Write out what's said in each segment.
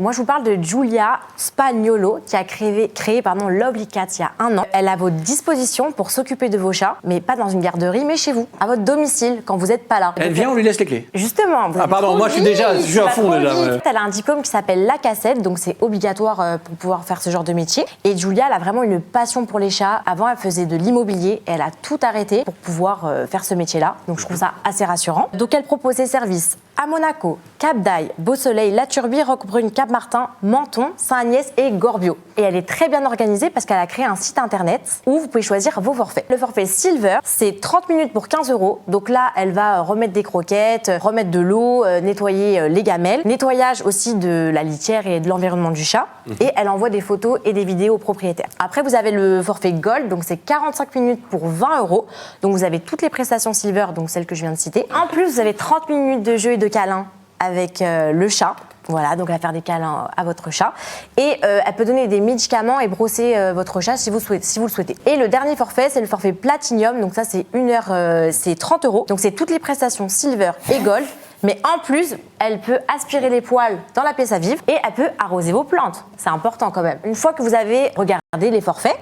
Moi, je vous parle de Giulia Spagnolo qui a créé Lovely Cat il y a 1 an. Elle est à votre disposition pour s'occuper de vos chats, mais pas dans une garderie, mais chez vous, à votre domicile, quand vous n'êtes pas là. Elle vient, on lui laisse les clés. Justement. Ah pardon, moi je suis à fond déjà. Ouais. Elle a un diplôme qui s'appelle la cassette, donc c'est obligatoire pour pouvoir faire ce genre de métier. Et Giulia, elle a vraiment une passion pour les chats. Avant, elle faisait de l'immobilier et elle a tout arrêté pour pouvoir faire ce métier-là. Donc je trouve ça assez rassurant. Donc elle propose ses services à Monaco, Cap d'Aille, Beau Soleil, La Turbie, Roquebrune, Cap-Martin, Menton, Saint-Agnès et Gorbio. Et elle est très bien organisée parce qu'elle a créé un site internet où vous pouvez choisir vos forfaits. Le forfait Silver, c'est 30 minutes pour 15 €. Donc là, elle va remettre des croquettes, remettre de l'eau, nettoyer les gamelles, nettoyage aussi de la litière et de l'environnement du chat. Et elle envoie des photos et des vidéos aux propriétaires. Après, vous avez le forfait Gold, donc c'est 45 minutes pour 20 €. Donc vous avez toutes les prestations Silver, donc celles que je viens de citer. En plus, vous avez 30 minutes de jeu et de câlin avec le chat. Voilà, donc elle va faire des câlins à votre chat. Et elle peut donner des médicaments et brosser votre chat si vous le souhaitez. Et le dernier forfait, c'est le forfait Platinum. Donc ça, c'est 1 heure, c'est 30 €. Donc c'est toutes les prestations Silver et Gold. Mais en plus, elle peut aspirer les poils dans la pièce à vivre et elle peut arroser vos plantes. C'est important quand même. Une fois que vous avez regardé les forfaits,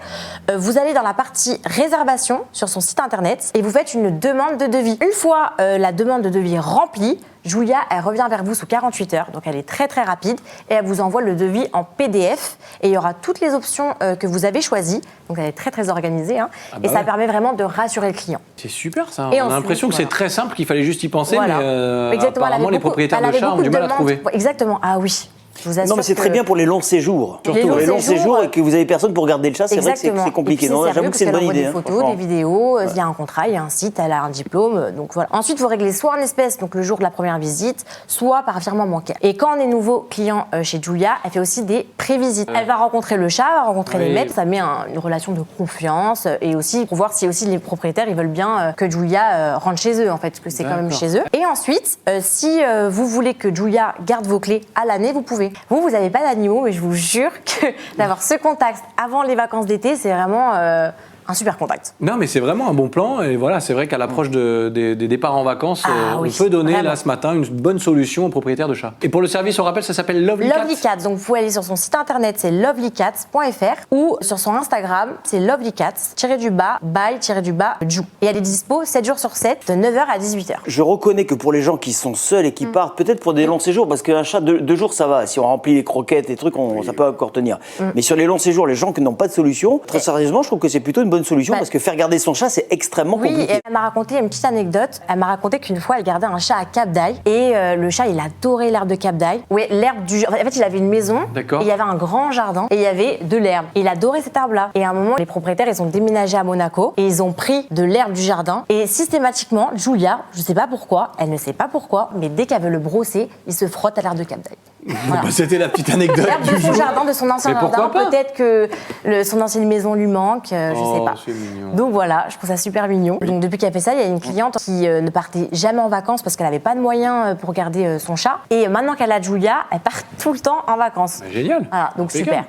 vous allez dans la partie réservation sur son site internet et vous faites une demande de devis. Une fois la demande de devis remplie, Giulia, elle revient vers vous sous 48 heures, donc elle est très très rapide et elle vous envoie le devis en PDF et il y aura toutes les options que vous avez choisies, donc elle est très très organisée et ça permet vraiment de rassurer le client. C'est super ça, on a l'impression que c'est très simple, qu'il fallait juste y penser, mais exactement, apparemment les propriétaires de chats ont du mal à trouver. Exactement, ah oui. Non, mais c'est très bien pour les longs séjours. Surtout les longs séjours et que vous avez personne pour garder le chat, c'est vrai que c'est compliqué. Non, j'avoue que c'est une bonne idée. Des photos, des vidéos, il y a un contrat, il y a un site, elle a un diplôme, donc voilà. Ensuite, vous réglez soit en espèces, donc le jour de la première visite, soit par virement bancaire. Et quand on est nouveau client chez Giulia, elle fait aussi des prévisites. Elle va rencontrer le chat, va rencontrer les maîtres, ça met une relation de confiance et aussi pour voir si aussi les propriétaires ils veulent bien que Giulia rentre chez eux en fait, parce que c'est quand même chez eux. Et ensuite, si vous voulez que Giulia garde vos clés à l'année, vous pouvez. Vous n'avez pas d'animaux, mais je vous jure que d'avoir ce contact avant les vacances d'été, c'est vraiment un super contact. Non, mais c'est vraiment un bon plan. Et voilà, c'est vrai qu'à l'approche des départs en vacances, on peut donner là ce matin une bonne solution aux propriétaires de chats. Et pour le service, on rappelle, ça s'appelle Lovely Cats. Lovely Cats. Donc vous pouvez aller sur son site internet, c'est lovelycats.fr ou sur son Instagram, c'est lovelycats_by_Ju. Et elle est dispo 7 jours sur 7, de 9h à 18h. Je reconnais que pour les gens qui sont seuls et qui partent, peut-être pour des longs séjours, parce qu'un chat, 2 jours, ça va. Si on remplit les croquettes, les trucs, ça peut encore tenir. Mais sur les longs séjours, les gens qui n'ont pas de solution, très sérieusement, je trouve que c'est plutôt une bonne solution parce que faire garder son chat, c'est extrêmement compliqué. Et elle m'a raconté une petite anecdote. Elle m'a raconté qu'une fois, elle gardait un chat à Cap d'Aille et le chat, il adorait l'herbe de Cap d'Aille. Oui, l'herbe du. En fait, il avait une maison. Et il y avait un grand jardin et il y avait de l'herbe. Et il adorait cette herbe-là. Et à un moment, les propriétaires, ils ont déménagé à Monaco et ils ont pris de l'herbe du jardin. Et systématiquement, Giulia, je sais pas pourquoi, elle ne sait pas pourquoi, mais dès qu'elle veut le brosser, il se frotte à l'herbe de Cap d'Aille. Voilà. C'était la petite anecdote de son jardin, de son ancien jardin. Peut-être que son ancienne maison lui manque, je sais pas. Donc voilà, je trouve ça super mignon. Donc depuis qu'elle fait ça, il y a une cliente qui ne partait jamais en vacances parce qu'elle n'avait pas de moyens pour garder son chat. Et maintenant qu'elle a Giulia, elle part tout le temps en vacances. Génial. Voilà, donc super.